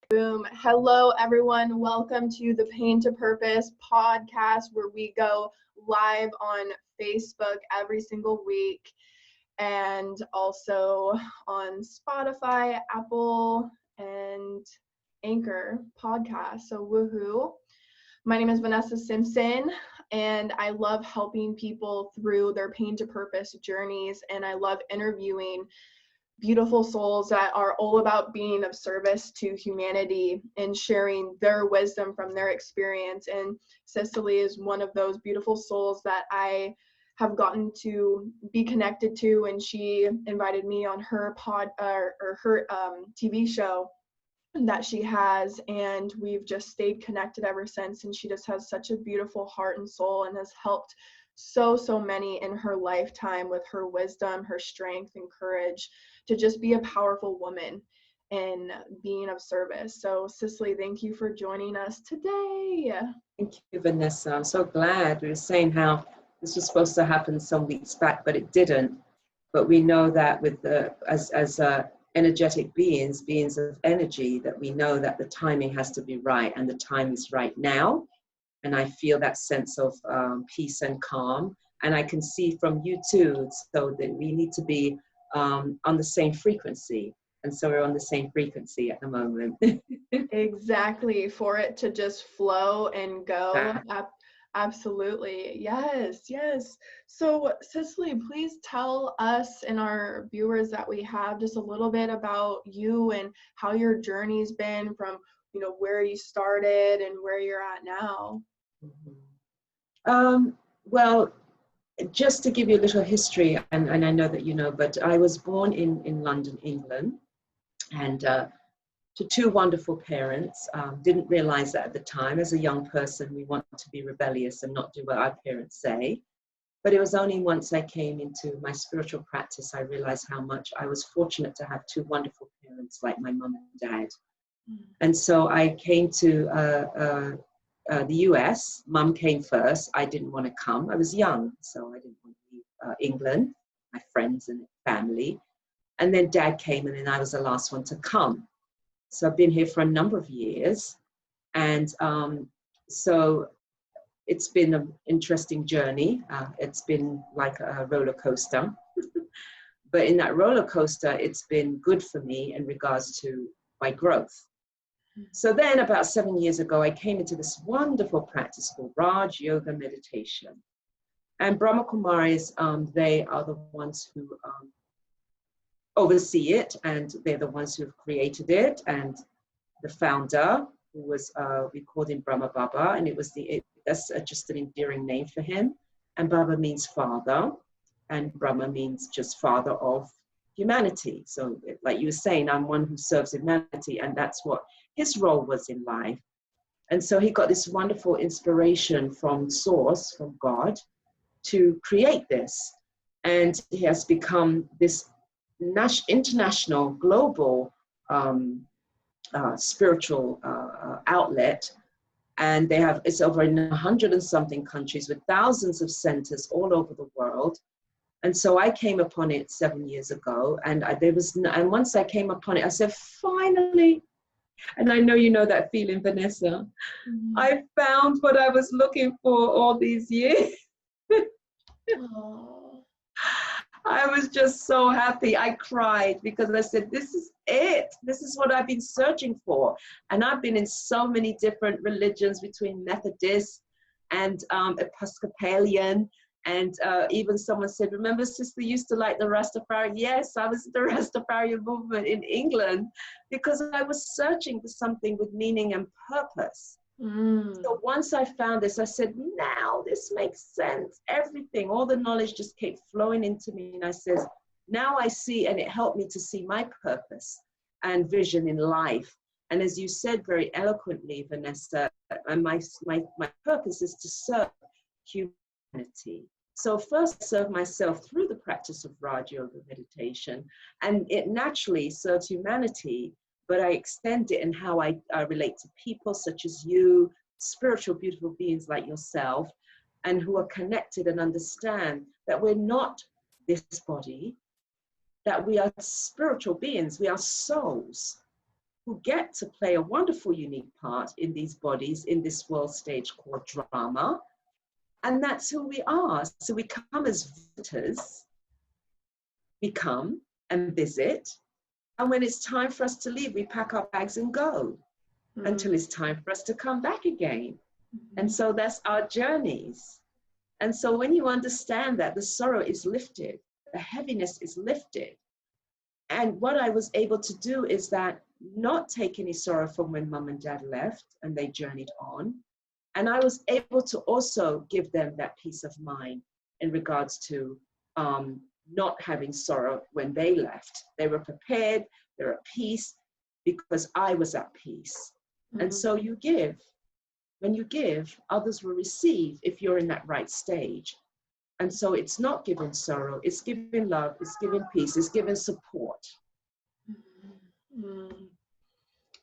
Boom. Hello, everyone. Welcome to the Pain to Purpose podcast, where we go live on Facebook every single week and also on Spotify, Apple, and Anchor podcast. So, woohoo. My name is Vanessa Simpson, and I love helping people through their pain to purpose journeys, and I love interviewing beautiful souls that are all about being of service to humanity and sharing their wisdom from their experience. And Cicely is one of those beautiful souls that I have gotten to be connected to, and she invited me on her her TV show that she has, and we've just stayed connected ever since. And she just has such a beautiful heart and soul, and has helped so many in her lifetime with her wisdom, her strength, and courage to just be a powerful woman and being of service. So Cicely, thank you for joining us today. Thank you, Vanessa. I'm so glad. We were saying how this was supposed to happen some weeks back, but it didn't. But we know that with as energetic beings of energy, that we know that the timing has to be right, and the time is right now. And I feel that sense of peace and calm. And I can see from you too, so that we need to be on the same frequency. And so we're on the same frequency at the moment. Exactly, for it to just flow and go. Absolutely. Yes. So Cicely, please tell us and our viewers that we have just a little bit about you and how your journey's been from, where you started and where you're at now. Well, just to give you a little history, and I know that you know, but I was born in London, England, and to two wonderful parents. Didn't realize that at the time. As a young person, we want to be rebellious and not do what our parents say. But it was only once I came into my spiritual practice, I realized how much I was fortunate to have two wonderful parents like my mum and dad. And so I came to the US. Mum came first. I didn't want to come. I was young, so I didn't want to leave England, my friends and family. And then Dad came, and then I was the last one to come. So I've been here for a number of years. And so it's been an interesting journey. It's been like a roller coaster. But in that roller coaster, it's been good for me in regards to my growth. So then about 7 years ago, I came into this wonderful practice called Raj Yoga Meditation. And Brahma Kumaris, they are the ones who oversee it, and they're the ones who have created it. And the founder, who was, we called him Brahma Baba, and that's just an endearing name for him. And Baba means father, and Brahma means just father of humanity. So like you were saying, I'm one who serves humanity, and that's what his role was in life. And so he got this wonderful inspiration from Source, from God, to create this. And he has become this international, global spiritual outlet. And it's over in 100 and something countries with thousands of centers all over the world. And so I came upon it 7 years ago, and and once I came upon it, I said, finally, and I know you know that feeling, Vanessa, I found what I was looking for all these years. I was just so happy. I cried because I said, this is it. This is what I've been searching for. And I've been in so many different religions, between Methodist and Episcopalian. And even someone said, remember Sister used to like the Rastafari? Yes, I was in the Rastafari movement in England because I was searching for something with meaning and purpose. So once I found this, I said, now this makes sense. Everything, all the knowledge just kept flowing into me. And I said, now I see, and it helped me to see my purpose and vision in life. And as you said very eloquently, Vanessa, and my purpose is to serve humanity. So first I serve myself through the practice of Raj Yoga meditation, and it naturally serves humanity, but I extend it in how I relate to people such as you, spiritual, beautiful beings like yourself, and who are connected and understand that we're not this body, that we are spiritual beings, we are souls who get to play a wonderful, unique part in these bodies, in this world stage called drama. And that's who we are. So we come as visitors, we come and visit. And when it's time for us to leave, we pack our bags and go until it's time for us to come back again. And so that's our journeys. And so when you understand that, the sorrow is lifted, the heaviness is lifted. And what I was able to do is that not take any sorrow from when mum and dad left and they journeyed on. And I was able to also give them that peace of mind in regards to not having sorrow when they left. They were prepared, they were at peace because I was at peace. And so you give. When you give, others will receive if you're in that right stage. And so it's not giving sorrow, it's giving love, it's giving peace, it's giving support.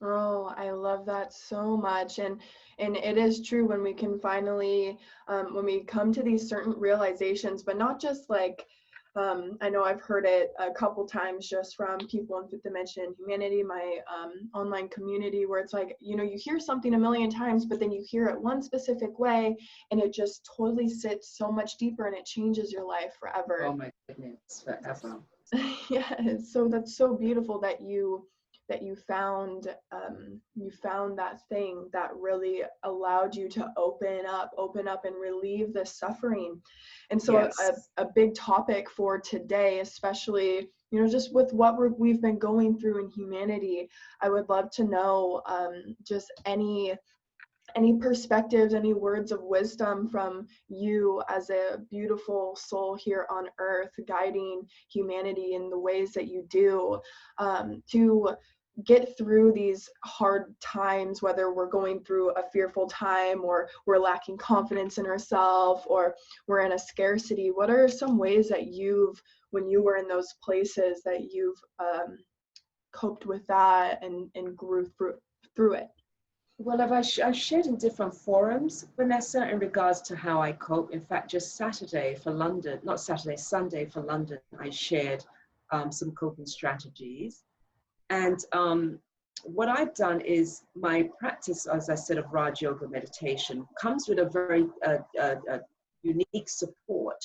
Oh, I love that so much. And it is true when we can finally, when we come to these certain realizations, but not just like, I know I've heard it a couple times just from people in Fifth Dimension and Humanity, my online community, where it's like, you know, you hear something a million times, but then you hear it one specific way and it just totally sits so much deeper and it changes your life forever. Oh my goodness, forever. Yeah, so that's so beautiful that you found that thing that really allowed you to open up and relieve the suffering. And so Yes. a big topic for today, especially, you know, just with what we've been going through in humanity, I would love to know just any perspectives, any words of wisdom from you as a beautiful soul here on earth, guiding humanity in the ways that you do, to get through these hard times, whether we're going through a fearful time or we're lacking confidence in ourselves or we're in a scarcity. What are some ways that when you were in those places, that you've coped with that and grew through it? Well, I've shared in different forums, Vanessa, in regards to how I cope. In fact, just Sunday for London, I shared some coping strategies. And what I've done is my practice, as I said, of Raj Yoga meditation comes with a very unique support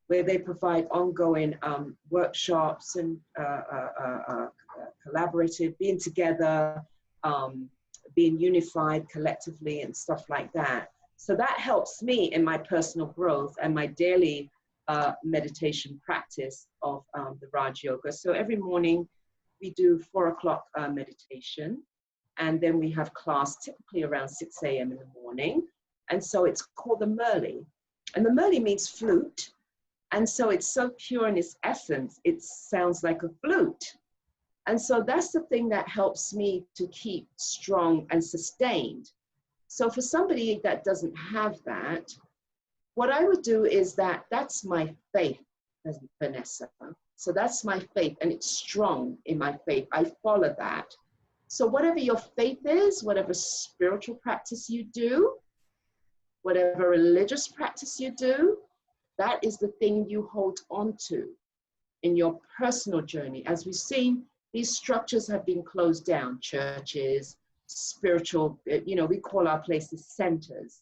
where they provide ongoing workshops and collaborative, being together, being unified collectively and stuff like that. So that helps me in my personal growth and my daily meditation practice of the Raj Yoga. So every morning we do 4 o'clock meditation, and then we have class typically around 6 a.m. in the morning. And so it's called the Murli. And the Murli means flute. And so it's so pure in its essence, it sounds like a flute. And so that's the thing that helps me to keep strong and sustained. So for somebody that doesn't have that, what I would do is that's my faith, Vanessa. So that's my faith, and it's strong in my faith. I follow that. So whatever your faith is, whatever spiritual practice you do, whatever religious practice you do, that is the thing you hold on to in your personal journey. As we've seen, these structures have been closed down, churches, spiritual, you know, we call our places centers,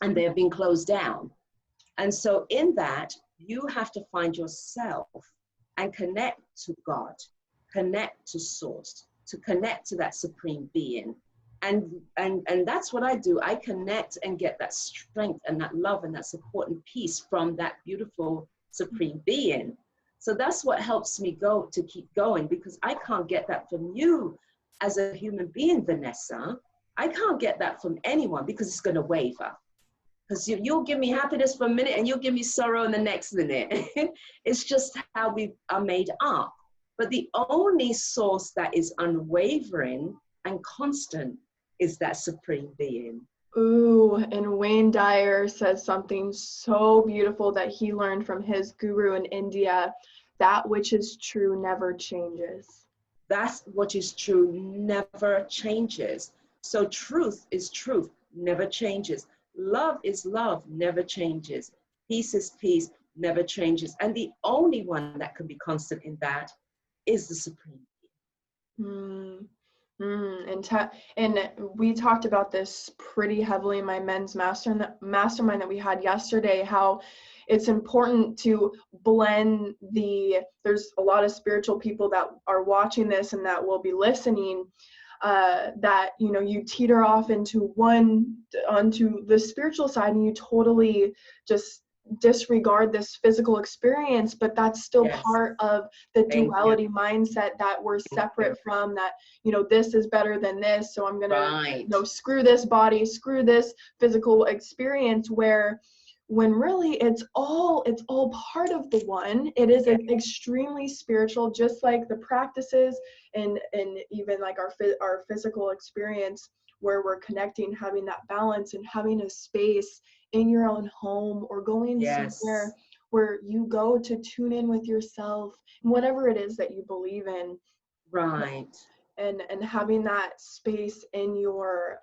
and they have been closed down. And so in that, you have to find yourself and connect to God, connect to source, to connect to that supreme being. And that's what I do. I connect and get that strength and that love and that support and peace from that beautiful supreme being. So that's what helps me to keep going, because I can't get that from you as a human being, Vanessa. I can't get that from anyone because it's going to waver. Because you'll give me happiness for a minute and you'll give me sorrow in the next minute. It's just how we are made up. But the only source that is unwavering and constant is that supreme being. Ooh, and Wayne Dyer says something so beautiful that he learned from his guru in India: that which is true never changes. That's what is true never changes. So truth is truth, never changes. Love is love, never changes. Peace is peace, never changes. And the only one that can be constant in that is the supreme being. And we talked about this pretty heavily in my men's mastermind that we had yesterday, how it's important to blend there's a lot of spiritual people that are watching this and that will be listening, that, you know, you teeter off onto the spiritual side and you totally just disregard this physical experience, but that's still Yes. part of the Thank duality you. mindset that we're Thank separate you. from, that, you know, this is better than this, so I'm gonna, Right. you know, screw this body, screw this physical experience, where when really it's all part of the one. It is Yeah. extremely spiritual, just like the practices and even like our physical experience, where we're connecting, having that balance and having a space in your own home or going Yes. somewhere where you go to tune in with yourself, whatever it is that you believe in. Right. And having that space in your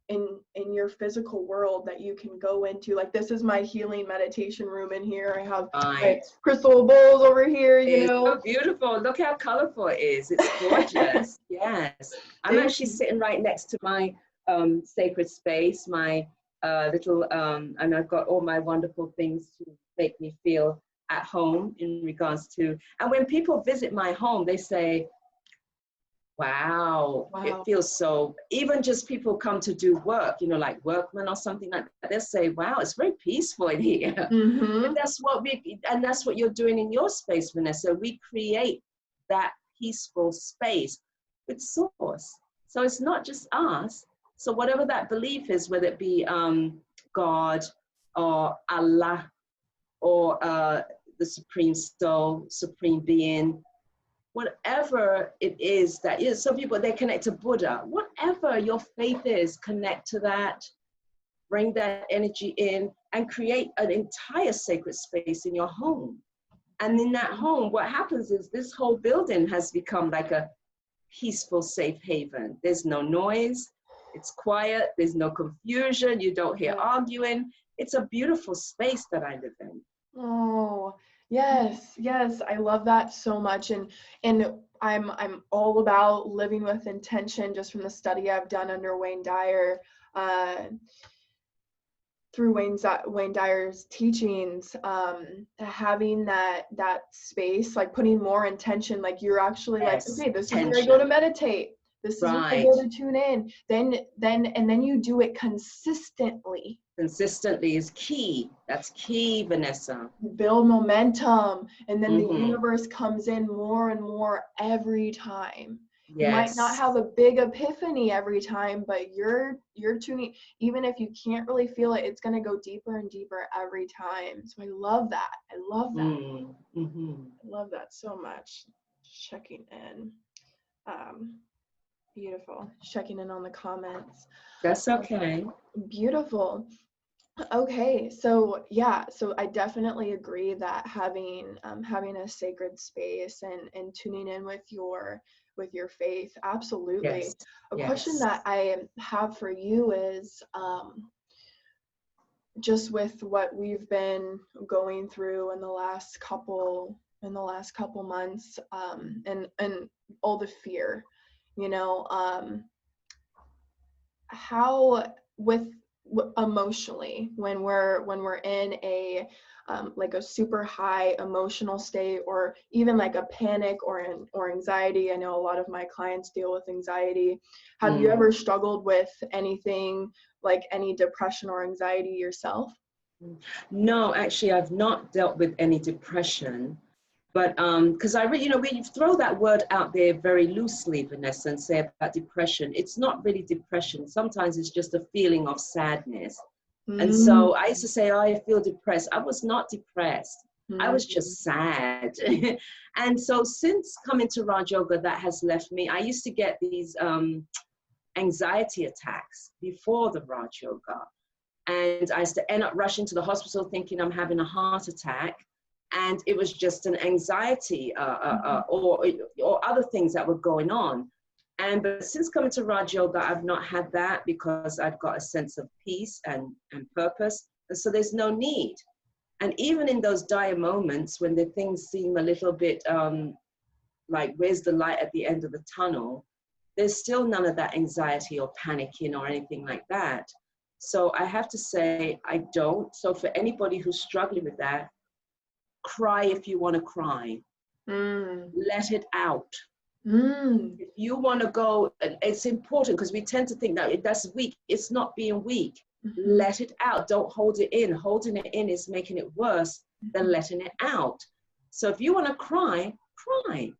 in your physical world that you can go into. Like, this is my healing meditation room in here. I have my crystal bowls over here, you It's know. so beautiful. Look how colorful it is. It's gorgeous. Yes. I'm actually sitting right next to my sacred space, my little, and I've got all my wonderful things to make me feel at home in regards to, and when people visit my home, they say, wow, it feels so, even just people come to do work, you know, like workmen or something like that, they'll say, wow, it's very peaceful in here. And that's what you're doing in your space, Vanessa. We create that peaceful space with source. So it's not just us. So whatever that belief is, whether it be God or Allah or the Supreme Soul, Supreme Being, whatever it is that is, some people, they connect to Buddha, whatever your faith is, connect to that, bring that energy in and create an entire sacred space in your home. And in that home, what happens is this whole building has become like a peaceful, safe haven. There's no noise, it's quiet, there's no confusion, you don't hear arguing. It's a beautiful space that I live in. Oh, yes, I love that so much. And I'm all about living with intention, just from the study I've done under Wayne Dyer, through Wayne Dyer's teachings, having that space, like putting more intention, like you're actually like, okay, this is where I go to meditate. This is where I go to tune in. Then you do it consistently. Consistently is key. That's key, Vanessa. You build momentum, and then the universe comes in more and more every time. You might not have a big epiphany every time, but you're tuning. Even if you can't really feel it, it's going to go deeper and deeper every time. So I love that. I love that. I love that so much. Checking in. Beautiful. Checking in on the comments. That's okay. Beautiful. Okay, so yeah, so I definitely agree that having a sacred space and tuning in with your faith, absolutely. A question that I have for you is, just with what we've been going through in the last couple months, and all the fear, you know, how emotionally, when we're in a like a super high emotional state, or even like a panic or anxiety. I know a lot of my clients deal with anxiety. Have you ever struggled with anything like any depression or anxiety yourself? No, actually, I've not dealt with any depression. But because we throw that word out there very loosely, Vanessa, and say about depression. It's not really depression. Sometimes it's just a feeling of sadness. And so I used to say, oh, I feel depressed. I was not depressed. I was just sad. And so since coming to Raj Yoga, that has left me. I used to get these anxiety attacks before the Raj Yoga. And I used to end up rushing to the hospital thinking I'm having a heart attack. And it was just an anxiety or other things that were going on. But since coming to Raj Yoga, I've not had that, because I've got a sense of peace and purpose. And so there's no need. And even in those dire moments when the things seem a little bit like, where's the light at the end of the tunnel? there's still none of that anxiety or panicking or anything like that. So I have to say, I don't. So for anybody who's struggling with that, cry if you want to cry. Let it out. If you want to go, it's important because we tend to think that that's weak. It's not being weak. Let it out. Don't hold it in. Holding it in is making it worse than letting it out. So if you want to cry, cry.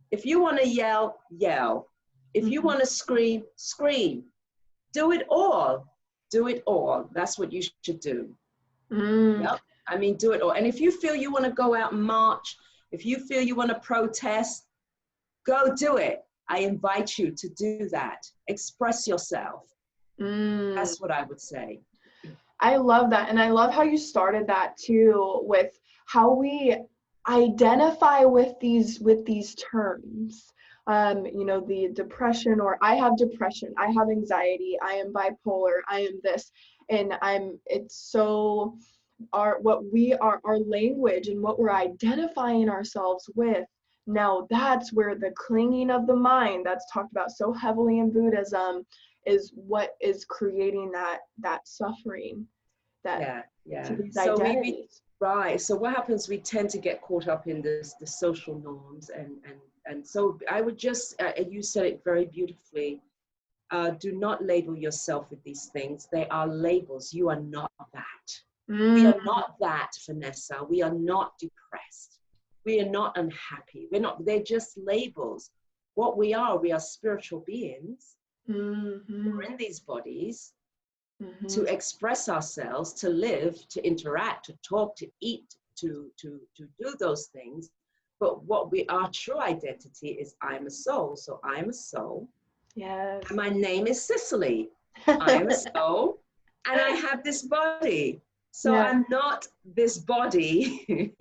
If you want to yell, yell. If you want to scream, scream. Do it all. Do it all. That's what you should do. Yep. I mean, do it all. And if you feel you want to go out and march, if you feel you want to protest, go do it. I invite you to do that. Express yourself. That's what I would say. I love that. And I love how you started that too, with how we identify with these terms. You know, the depression, or I have depression, I have anxiety, I am bipolar, I am this, and it's so our language and what we're identifying ourselves with. Now that's where the clinging of the mind that's talked about so heavily in Buddhism is what is creating that suffering, that to these So identities. right. So what happens? We tend to get caught up in the social norms, and so I would just you said it very beautifully. Do not label yourself with these things. They are labels. You are not that. We are not that, Vanessa. We are not depressed. We are not unhappy. We're not. They're just labels. What we are spiritual beings. We're in these bodies to express ourselves, to live, to interact, to talk, to eat, to do those things. But our true identity is I'm a soul. So I'm a soul. Yes. And my name is Cicely. I am a soul and I have this body. So I'm not this body.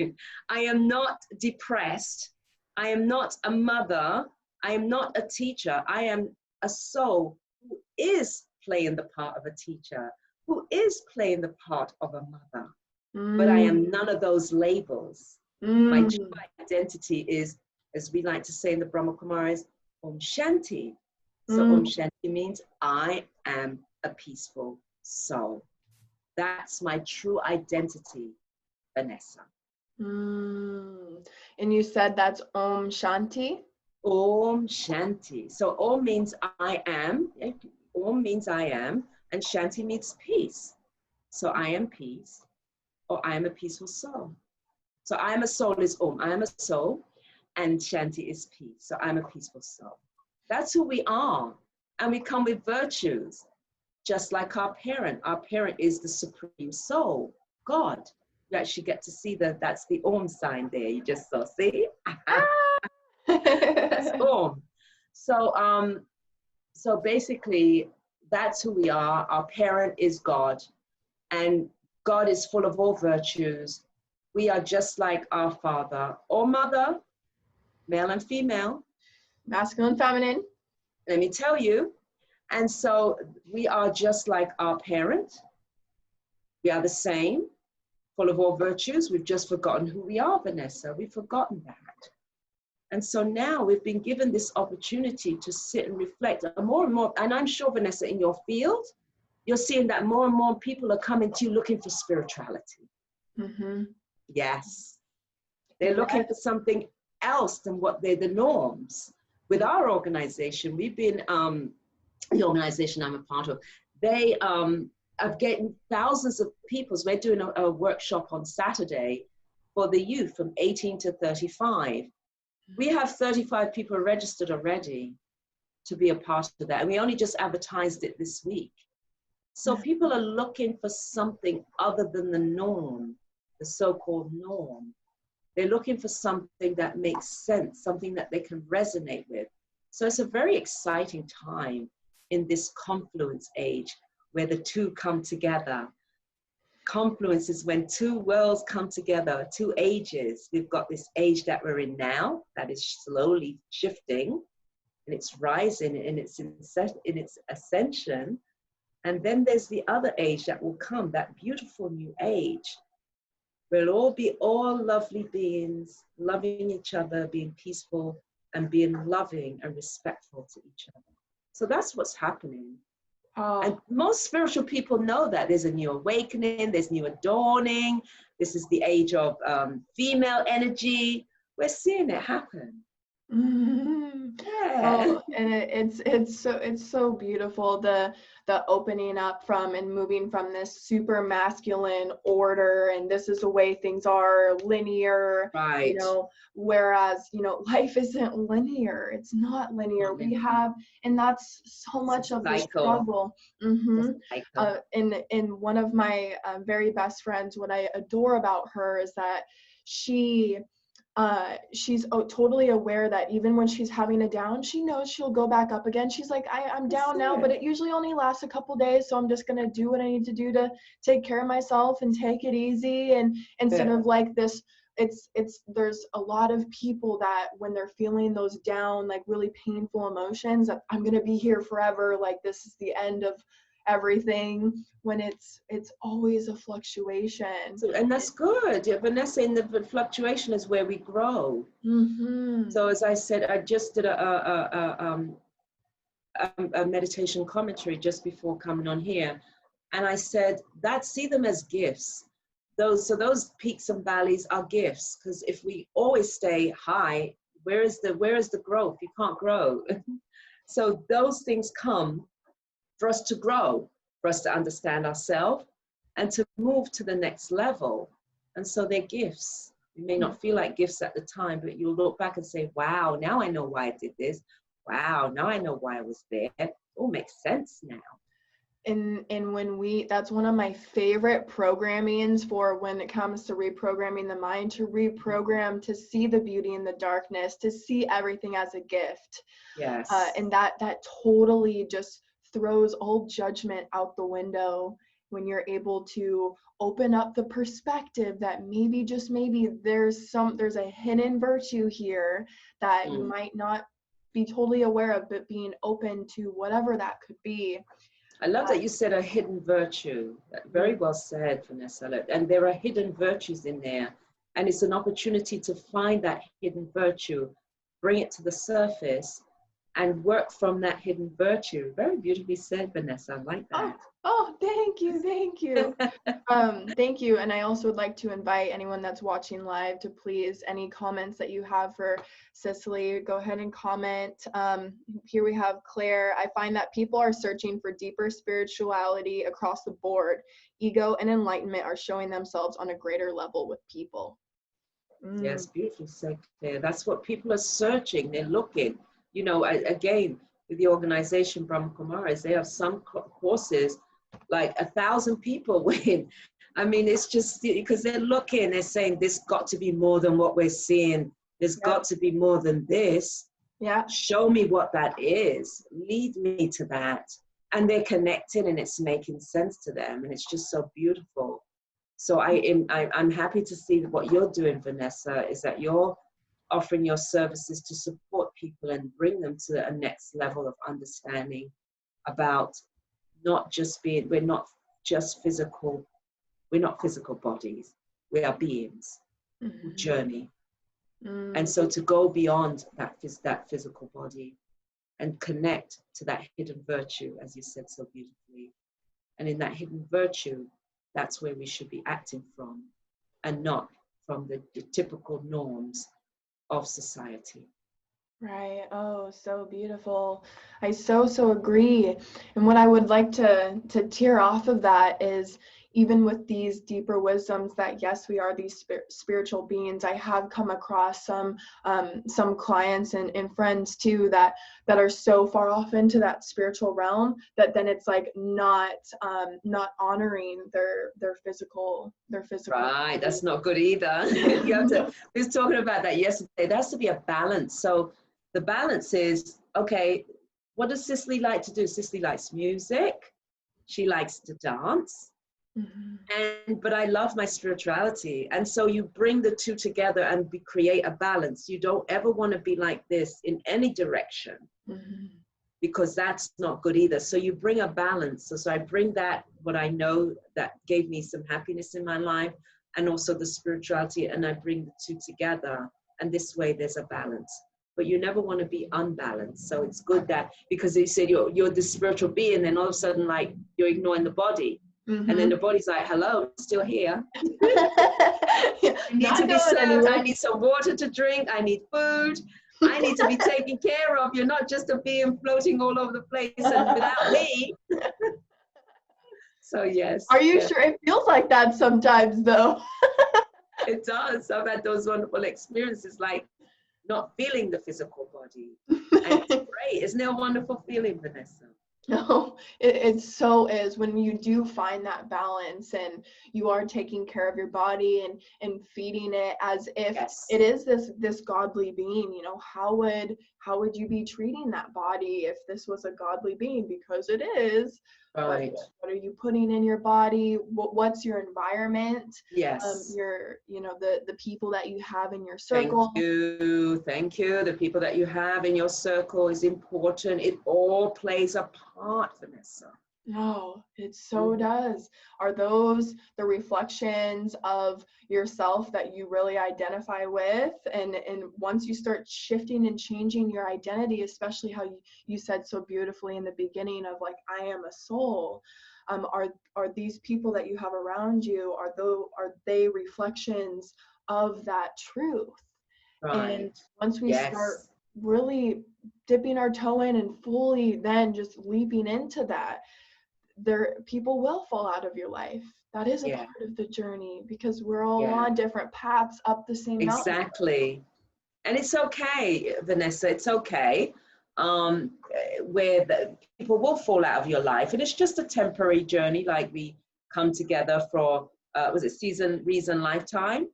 I am not depressed. I am not a mother. I am not a teacher. I am a soul who is playing the part of a teacher, who is playing the part of a mother. But I am none of those labels. My true identity is, as we like to say in the Brahma Kumaris, Om Shanti. So Om Shanti means I am a peaceful soul. That's my true identity, Vanessa. And you said that's Om Shanti? Om Shanti. So Om means I am. Om means I am. And Shanti means peace. So I am peace, or I am a peaceful soul. So I am a soul is Om. I am a soul. And Shanti is peace. So I'm a peaceful soul. That's who we are. And we come with virtues, just like our parent. Our parent is the supreme soul, God. You actually get to see that's the Om sign there. You just saw, see? That's Om. So basically, that's who we are. Our parent is God. And God is full of all virtues. We are just like our father or mother, male and female. Masculine, feminine. Let me tell you. And so we are just like our parent. We are the same, full of all virtues. We've just forgotten who we are, Vanessa. We've forgotten that. And so now we've been given this opportunity to sit and reflect. And more, and I'm sure, Vanessa, in your field, you're seeing that more and more people are coming to you looking for spirituality. Yes. They're looking for something else than what they're the norms. With our organization, we've been, the organization I'm a part of, they are getting thousands of people. We're doing a workshop on Saturday for the youth from 18 to 35. We have 35 people registered already to be a part of that. And we only just advertised it this week. So people are looking for something other than the norm, the so-called norm. They're looking for something that makes sense, something that they can resonate with. So it's a very exciting time in this confluence age where the two come together. Confluence is when two worlds come together, two ages. We've got this age that we're in now that is slowly shifting and it's rising in its ascension. And then there's the other age that will come, that beautiful new age. We'll all be all lovely beings, loving each other, being peaceful and being loving and respectful to each other. So that's what's happening. And Oh. most spiritual people know that there's a new awakening, there's new adorning. This is the age of female energy. We're seeing it happen. Mhm. Yeah. Oh, and it's so beautiful, the opening up from and moving from this super masculine order, and this is the way things are, linear, Right. whereas, life isn't linear. It's not linear. Not We linear. have, and that's so It's a much of the cycle. struggle. It's a cycle. In one of my very best friends, what I adore about her is that she she's totally aware that even when she's having a down, she knows she'll go back up again. She's like, I'm That's down now, but it. it usually only lasts a couple days, so I'm just gonna do what I need to do to take care of myself and take it easy. And instead Yeah. of like this, it's there's a lot of people that when they're feeling those down, like really painful emotions, that I'm gonna be here forever, like this is the end of everything, when it's always a fluctuation. So, and that's good. Yeah, Vanessa, in the fluctuation is where we grow. Mm-hmm. So as I said, I just did a meditation commentary just before coming on here. And I said that see them as gifts. Those peaks and valleys are gifts, because if we always stay high, where is the growth? You can't grow. So those things come for us to grow, for us to understand ourselves and to move to the next level. And so they're gifts. You may not feel like gifts at the time, but you'll look back and say, wow, now I know why I did this. Wow, now I know why I was there. It all makes sense now. And when that's one of my favorite programmings for when it comes to reprogramming the mind, to reprogram, to see the beauty in the darkness, to see everything as a gift. Yes. And that totally just throws all judgment out the window when you're able to open up the perspective that maybe, just maybe, there's a hidden virtue here that you might not be totally aware of, but being open to whatever that could be. I love that you said a hidden virtue. Very well said, Vanessa. And there are hidden virtues in there. And it's an opportunity to find that hidden virtue, bring it to the surface, and work from that hidden virtue. Very beautifully said, Vanessa. I like that. Thank you. Thank you. And I also would like to invite anyone that's watching live to please, any comments that you have for Cicely, go ahead and comment. Here we have Claire. I find that people are searching for deeper spirituality across the board. Ego and enlightenment are showing themselves on a greater level with people. Yes, beautifully said, Claire. That's what people are searching. They're looking. Again, with the organization Brahma Kumaris, they have some courses like 1,000 people win. I mean, it's just because they're looking, they're saying this got to be more than what we're seeing. There's got to be more than this. Yeah. Show me what that is. Lead me to that. And they're connected and it's making sense to them. And it's just so beautiful. So I'm happy to see that what you're doing, Vanessa, is that you're offering your services to support people and bring them to a next level of understanding about not just being, we're not physical bodies, we are beings who journey. And so to go beyond that physical body and connect to that hidden virtue, as you said so beautifully. And in that hidden virtue, that's where we should be acting from, and not from the typical norms of society. Right. Oh, so beautiful. I so agree. And what I would like to tear off of that is, even with these deeper wisdoms that yes, we are these spiritual beings, I have come across some clients and friends too that are so far off into that spiritual realm that then it's like not honoring their physical. Right. That's not good either. You have to. We was talking about that yesterday. There has to be a balance. So the balance is, okay, what does Cicely like to do? Cicely likes music. She likes to dance. But I love my spirituality. And so you bring the two together and create a balance. You don't ever want to be like this in any direction, because that's not good either. So you bring a balance. So I bring that, what I know that gave me some happiness in my life, and also the spirituality, and I bring the two together. And this way there's a balance. but you never want to be unbalanced. So it's good that, because they said you're this spiritual being, then all of a sudden, like, you're ignoring the body. And then the body's like, hello, still here. Yeah, I need not to be going served. anywhere. I need some water to drink. I need food. I need to be taken care of. You're not just a being floating all over the place and without me. So yes. Are you Yeah, sure? It feels like that sometimes, though. it does. I've had those wonderful experiences, like not feeling the physical body. And it's great. Isn't it a wonderful feeling, Vanessa? No, it so is when you do find that balance and you are taking care of your body and feeding it as if Yes. it is this godly being. You know, how would you be treating that body if this was a godly being? Because it is. Right. What are you putting in your body? What's your environment? Yes. Your, you know, the people that you have in your circle. Thank you. Thank you. The people that you have in your circle is important. It all plays a part, Vanessa. No, it so does. Are those the reflections of yourself that you really identify with? And once you start shifting and changing your identity, especially how you said so beautifully in the beginning of like, I am a soul. Are these people that you have around you, are they reflections of that truth? Right. And once we start Yes. really dipping our toe in and fully then just leaping into that, people will fall out of your life. That is a Yeah. part of the journey because we're all Yeah. on different paths up the same mountain. Exactly. And it's okay, Vanessa, it's okay. Where people will fall out of your life. And it's just a temporary journey, like we come together for, was it season, reason, lifetime?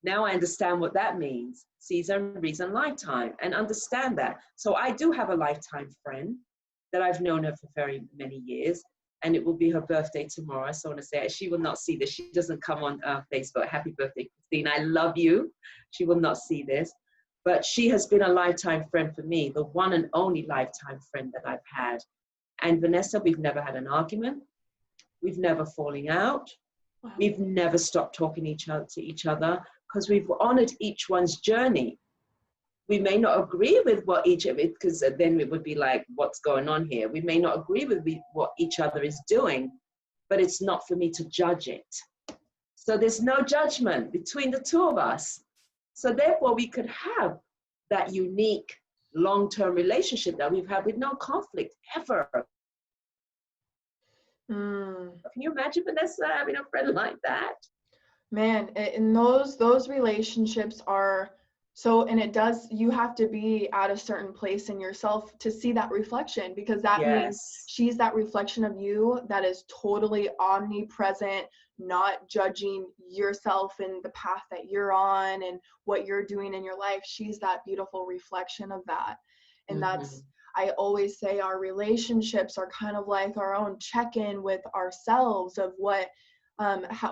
Now I understand what that means. Season, reason, lifetime, and understand that. So I do have a lifetime friend that I've known her for very many years, and it will be her birthday tomorrow. So I want to say, she will not see this. She doesn't come on Facebook. Happy birthday, Christine. I love you. She will not see this. But she has been a lifetime friend for me, the one and only lifetime friend that I've had. And Vanessa, we've never had an argument. We've never falling out. Wow. We've never stopped talking to each other because we've honored each one's journey. We may not agree with what each of it, because then it would be like, what's going on here? We may not agree with what each other is doing, but it's not for me to judge it. So there's no judgment between the two of us. So therefore we could have that unique long-term relationship that we've had with no conflict ever. Can you imagine, Vanessa, having a friend like that? Man, and those relationships are so, and it does, you have to be at a certain place in yourself to see that reflection, because that means she's that reflection of you that is totally omnipresent, not judging yourself and the path that you're on and what you're doing in your life. She's that beautiful reflection of that. And that's, I always say our relationships are kind of like our own check-in with ourselves of what,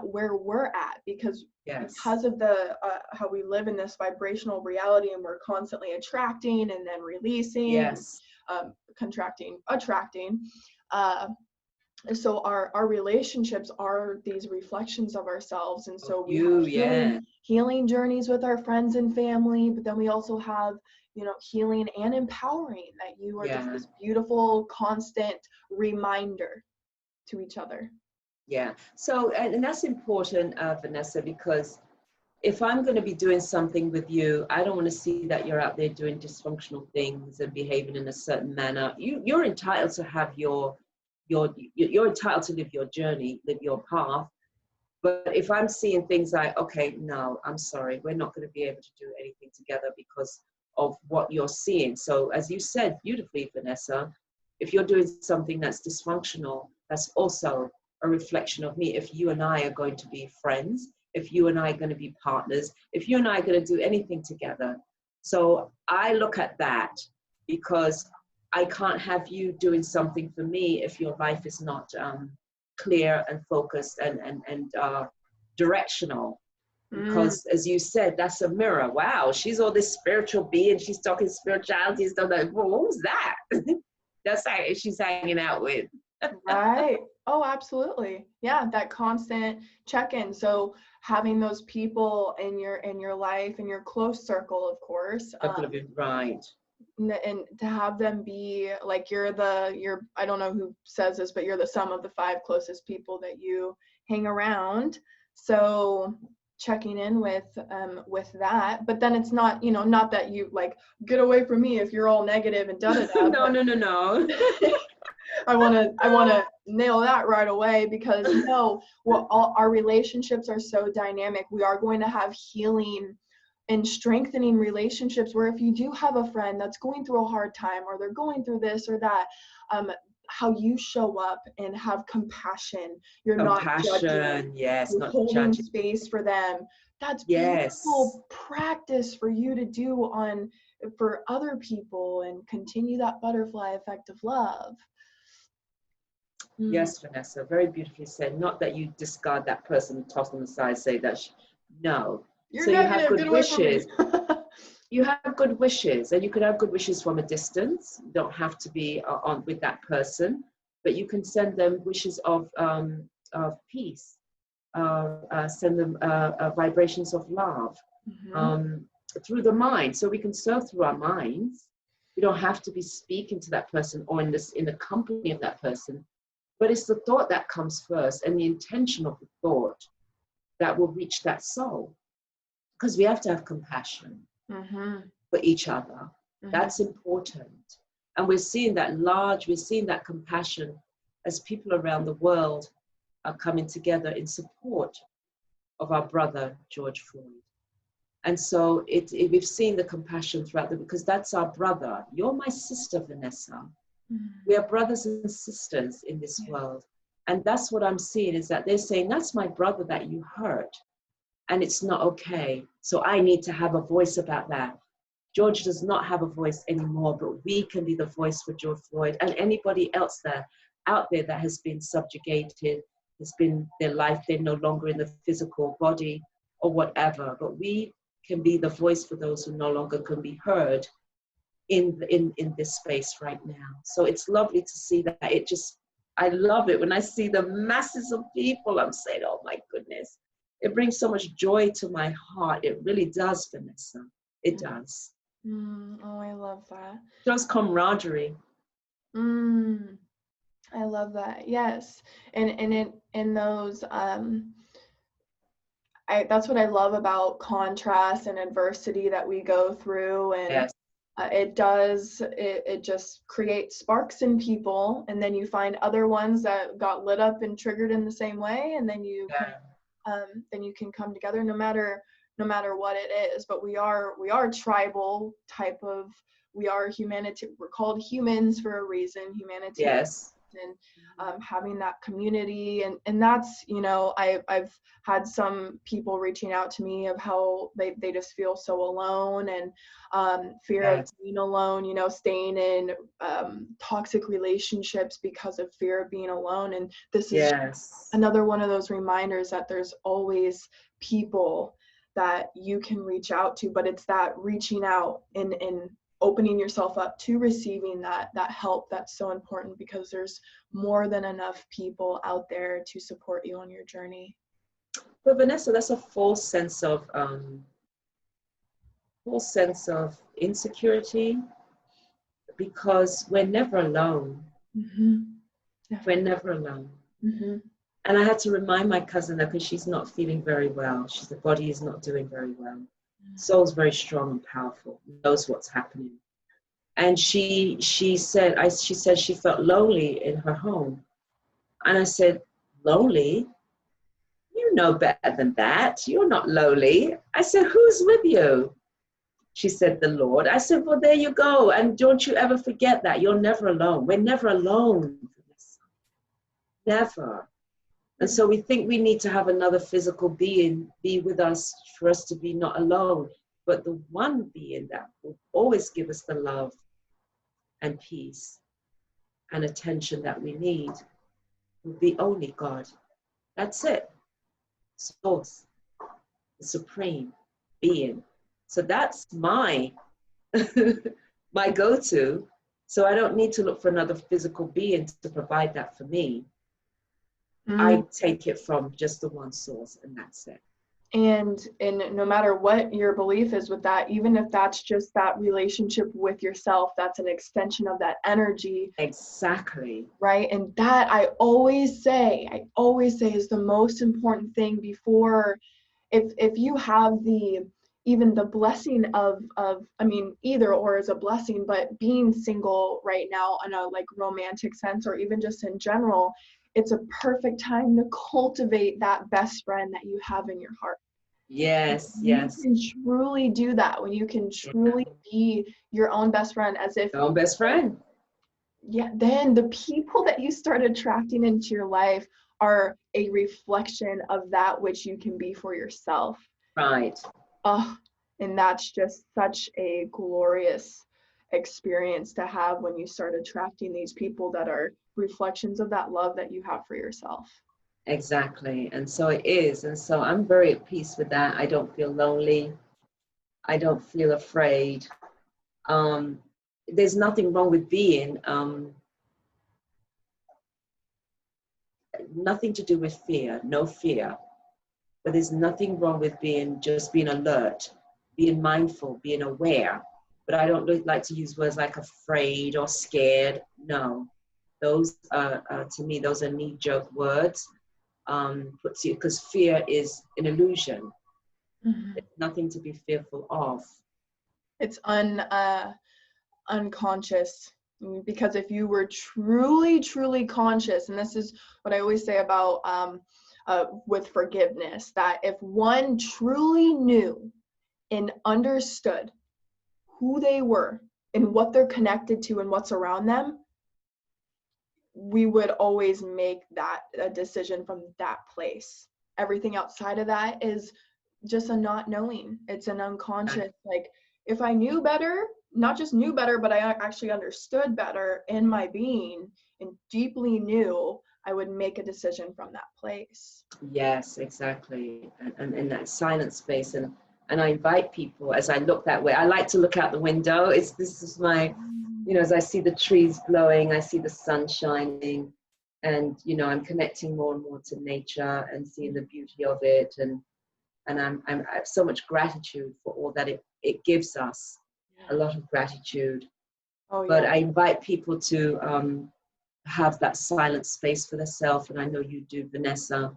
where we're at, because of the how we live in this vibrational reality, and we're constantly attracting and then releasing, contracting, attracting. So our relationships are these reflections of ourselves, and so we have healing journeys with our friends and family, but then we also have, you know, healing and empowering, that you are just this beautiful constant reminder to each other. Yeah. So, and that's important, Vanessa, because if I'm going to be doing something with you, I don't want to see that you're out there doing dysfunctional things and behaving in a certain manner. You're entitled to have you're entitled to live your journey, live your path. But if I'm seeing things like, okay, no, I'm sorry, we're not going to be able to do anything together because of what you're seeing. So as you said beautifully, Vanessa, if you're doing something that's dysfunctional, that's also a reflection of me. If you and I are going to be friends, if you and I are going to be partners, if you and I are going to do anything together. So I look at that, because I can't have you doing something for me if your life is not clear and focused and directional. Because as you said, that's a mirror. Wow, she's all this spiritual being, she's talking spirituality and stuff like, well, who's that? That's how she's hanging out with. Right. Oh, absolutely. Yeah, that constant check-in. So having those people in your life, in your close circle, of course, That could have been right. and to have them be like you're I don't know who says this, but you're the sum of the five closest people that you hang around. So checking in with that, but then it's not, not that you like get away from me if you're all negative and da da da, No, but no, no, no. I want to nail that right away, because no, well, all our relationships are so dynamic. We are going to have healing and strengthening relationships where if you do have a friend that's going through a hard time, or they're going through this or that, how you show up and have compassion. You're not judging. Compassion, yes, You're not holding judging. space for them. That's Yes. beautiful practice for you to do for other people, and continue that butterfly effect of love. Mm. Yes, Vanessa, very beautifully said. Not that you discard that person, toss them aside, say that. No. You're So you have negative, get good away from me. wishes. You have good wishes, and you could have good wishes from a distance. You don't have to be on with that person, but you can send them wishes of peace. Send them vibrations of love Mm-hmm. um, through the mind. So we can serve through our minds. We don't have to be speaking to that person or in the company of that person. But it's the thought that comes first, and the intention of the thought that will reach that soul. Because we have to have compassion Mm-hmm. for each other. Mm-hmm. That's important. And we're seeing that compassion as people around the world are coming together in support of our brother, George Floyd. And so we've seen the compassion throughout because that's our brother. You're my sister, Vanessa. We are brothers and sisters in this Yeah. world. And that's what I'm seeing, is that they're saying, that's my brother that you hurt. And it's not okay. So I need to have a voice about that. George does not have a voice anymore, but we can be the voice for George Floyd and anybody else out there that has been subjugated, has been their life, they're no longer in the physical body or whatever. But we can be the voice for those who no longer can be heard in this space right now. So it's lovely to see that. I love it when I see the masses of people. I'm saying, oh my goodness, it brings so much joy to my heart. It really does, Vanessa. It does. Oh, I love that. Shows camaraderie. I love that. Yes. And in those that's what I love about contrast and adversity that we go through. And Yes. it just creates sparks in people, and then you find other ones that got lit up and triggered in the same way, and then you can come together, no matter what it is. But we are tribal type of, we are humanity, we're called humans for a reason, humanity. Yes. And having that community, and that's, I've had some people reaching out to me of how they just feel so alone, and fear of being alone, staying in toxic relationships because of fear of being alone. And this is another one of those reminders that there's always people that you can reach out to, but it's that reaching out and opening yourself up to receiving that help that's so important, because there's more than enough people out there to support you on your journey. But Vanessa, that's a false sense of insecurity, because we're never alone. We're never alone. And I had to remind my cousin that, because she's not feeling very well. The body is not doing very well. Soul's very strong and powerful, knows what's happening. And she said she felt lonely in her home. And I said, lonely? You know better than that. You're not lonely. I said, who's with you? She said, the Lord. I said, well, there you go. And don't you ever forget that. You're never alone. We're never alone. Never. And so we think we need to have another physical being be with us for us to be not alone. But the one being that will always give us the love and peace and attention that we need will be only God. That's it. Source, the supreme being. So that's my my go-to So I don't need to look for another physical being to provide that for me. Mm. I take it from just the one source, and that's it. And no matter what your belief is with that, even if that's just that relationship with yourself, that's an extension of that energy. Exactly. Right. And that I always say is the most important thing before, if you have even the blessing of I mean, either or is a blessing, but being single right now in a like romantic sense, or even just in general, it's a perfect time to cultivate that best friend that you have in your heart. Yes, You yes. can truly do that when you can Yeah. truly be your own best friend, as if, Your own best friend. yeah, then the people that you start attracting into your life are a reflection of that which you can be for yourself. Right. Oh, and that's just such a glorious experience to have when you start attracting these people that are reflections of that love that you have for yourself. Exactly. And so it is. And so I'm very at peace with that. I don't feel lonely. I don't feel afraid. Um, there's nothing wrong with being, nothing to do with fear, no fear. But there's nothing wrong with being alert, being mindful, being aware. But I don't like to use words like afraid or scared. No, those are, to me, those are knee-jerk words. Puts you, because fear is an illusion. Mm-hmm. It's nothing to be fearful of. It's unconscious, because if you were truly conscious, and this is what I always say about with forgiveness, that if one truly knew and understood who they were and what they're connected to and what's around them, we would always make that a decision from that place. Everything outside of that is just a not knowing. It's an unconscious, like, if I knew better, not just knew better, but I actually understood better in my being and deeply knew, I would make a decision from that place. Yes, exactly. And in that silent space. And I invite people, as I look that way, I like to look out the window. This is my, as I see the trees blowing, I see the sun shining, and, I'm connecting more and more to nature and seeing the beauty of it. And I have so much gratitude for all that it gives us, a lot of gratitude. Oh But yeah. I invite people to have that silent space for themselves, and I know you do, Vanessa.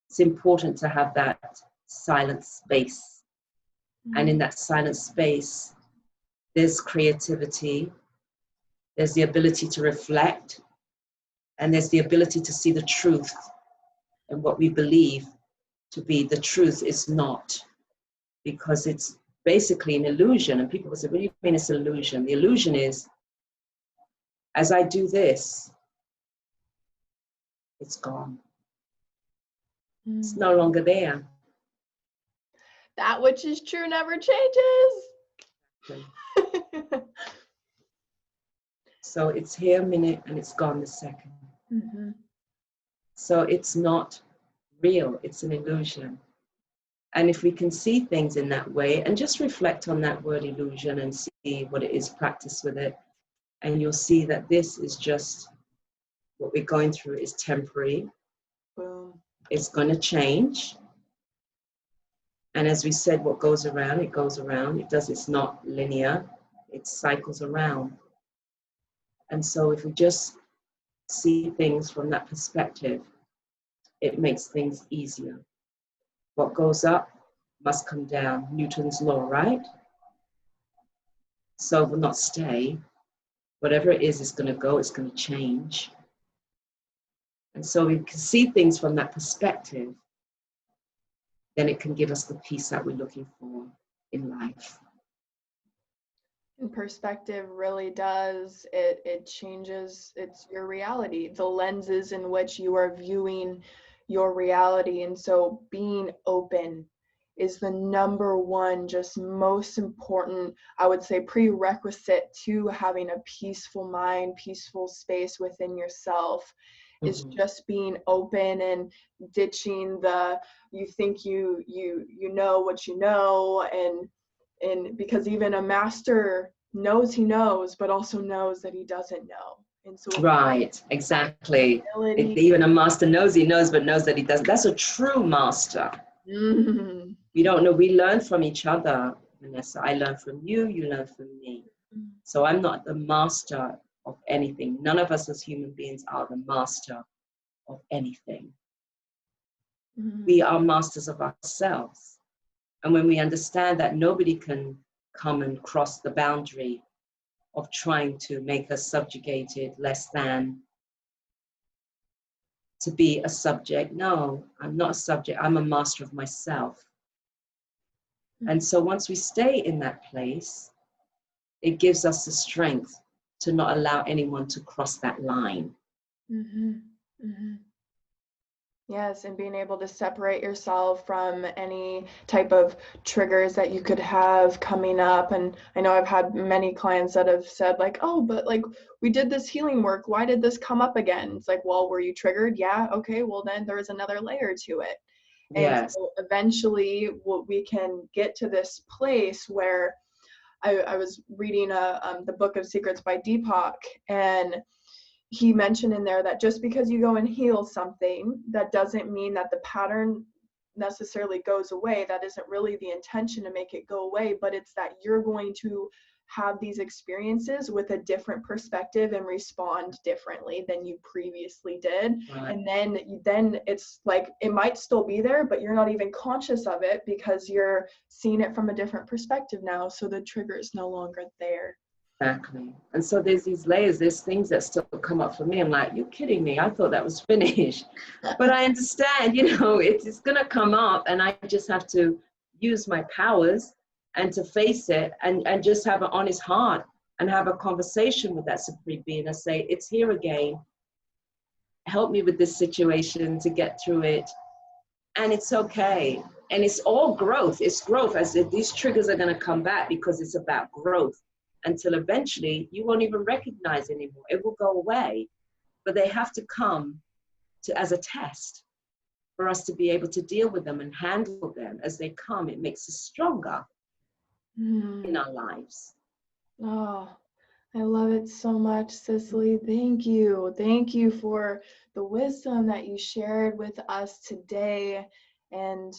It's important to have that silent space. And in that silent space, there's creativity, there's the ability to reflect, and there's the ability to see the truth. And what we believe to be the truth is not, because it's basically an illusion. And people will say, what do you mean it's an illusion? The illusion is, as I do this, it's gone. It's no longer there. That which is true never changes. So it's here a minute and it's gone the second. Mm-hmm. So it's not real, it's an illusion. And if we can see things in that way and just reflect on that word illusion and see what it is, practice with it, and you'll see that this is just what we're going through is temporary. Boom. It's going to change. And as we said, what goes around, it goes around. It's not linear, it cycles around. And so if we just see things from that perspective, it makes things easier. What goes up must come down. Newton's law, right? So it will not stay. Whatever it is going to go, it's going to change. And so we can see things from that perspective, then it can give us the peace that we're looking for in life. And perspective really does, it changes, it's your reality, the lenses in which you are viewing your reality. And so being open is the number one, just most important, I would say, prerequisite to having a peaceful mind, peaceful space within yourself, is just being open and ditching the, you think you know what you know. And because even a master knows he knows, but also knows that he doesn't know. And so Right, exactly. If even a master knows he knows, but knows that he doesn't. That's a true master. Mm-hmm. We don't know. We learn from each other, Vanessa. I learn from you, you learn from me. So I'm not the master of anything. None of us as human beings are the master of anything. Mm-hmm. We are masters of ourselves. And when we understand that nobody can come and cross the boundary of trying to make us subjugated, less than, to be a subject. No, I'm not a subject. I'm a master of myself. And so once we stay in that place, it gives us the strength to not allow anyone to cross that line. Mm-hmm. Mm-hmm. Yes, and being able to separate yourself from any type of triggers that you could have coming up. And I know I've had many clients that have said like, oh, but like we did this healing work. Why did this come up again? It's like, well, were you triggered? Yeah. Okay. Well, then there is another layer to it. And Yes. so eventually we can get to this place where I was reading the Book of Secrets by Deepak, and he mentioned in there that just because you go and heal something, that doesn't mean that the pattern necessarily goes away. That isn't really the intention to make it go away, but it's that you're going to have these experiences with a different perspective and respond differently than you previously did. Right. And then it's like it might still be there, but you're not even conscious of it because you're seeing it from a different perspective now, so the trigger is no longer there. Exactly. And so there's these layers, there's things that still come up for me. I'm like, you're kidding me. I thought that was finished. But I understand, it's going to come up, and I just have to use my powers and to face it and just have an honest heart and have a conversation with that supreme being and say, it's here again. Help me with this situation to get through it. And it's okay. And it's all growth. It's growth, as if these triggers are going to come back because it's about growth, until eventually you won't even recognize anymore. It will go away. But they have to come as a test for us to be able to deal with them and handle them as they come. It makes us stronger in our lives. Oh, I love it so much, Cicely. Thank you. Thank you for the wisdom that you shared with us today. And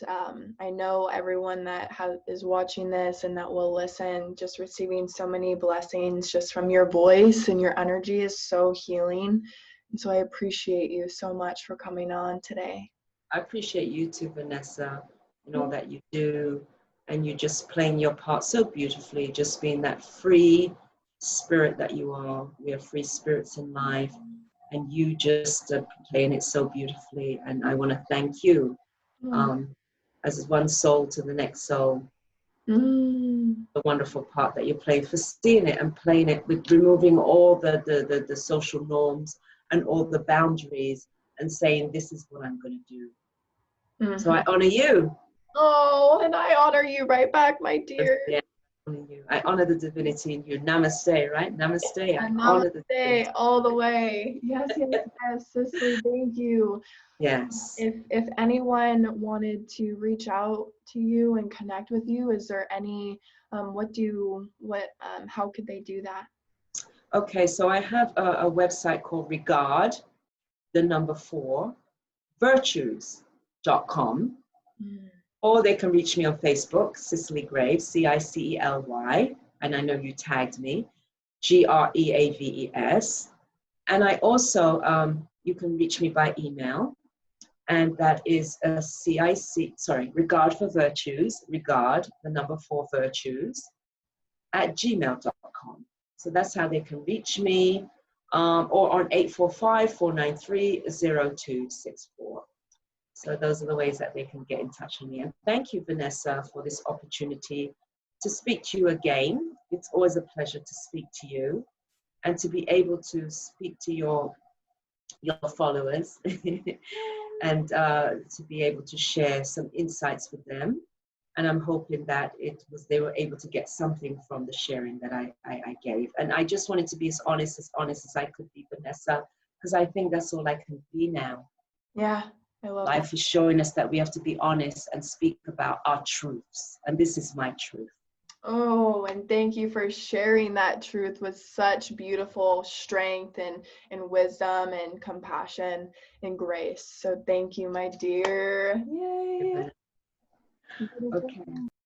I know everyone that is watching this and that will listen, just receiving so many blessings just from your voice, and your energy is so healing. And so I appreciate you so much for coming on today. I appreciate you too, Vanessa, and all that you do. And you just playing your part so beautifully, just being that free spirit that you are. We are free spirits in life. And you just playing it so beautifully. And I want to thank you as one soul to the next soul. The wonderful part that you play, for seeing it and playing it with removing all the social norms and all the boundaries and saying, this is what I'm going to do. So I honor you. Oh, and I honor you right back, my dear. Yeah, I honor you. I honor the divinity in you. Namaste, right? Namaste. I honor the divinity. All the way. Yes, yes, yes, Cicely, thank you. Yes. If anyone wanted to reach out to you and connect with you, is there any how could they do that? Okay, so I have a website called Regard, the number 4, virtues.com. Or they can reach me on Facebook, Cicely Greaves, Cicely, and I know you tagged me, Greaves. And I also, you can reach me by email, and that is regard for virtues, regard, the number 4 virtues, at gmail.com. So that's how they can reach me, or on 845-493-0264. So those are the ways that they can get in touch with me. And thank you, Vanessa, for this opportunity to speak to you again. It's always a pleasure to speak to you and to be able to speak to your followers and to be able to share some insights with them. And I'm hoping that they were able to get something from the sharing that I gave. And I just wanted to be as honest as I could be, Vanessa, because I think that's all I can be now. Yeah, I love Life is showing us that we have to be honest and speak about our truths. And this is my truth. Oh, and thank you for sharing that truth with such beautiful strength and wisdom and compassion and grace. So thank you, my dear. Yay. Okay.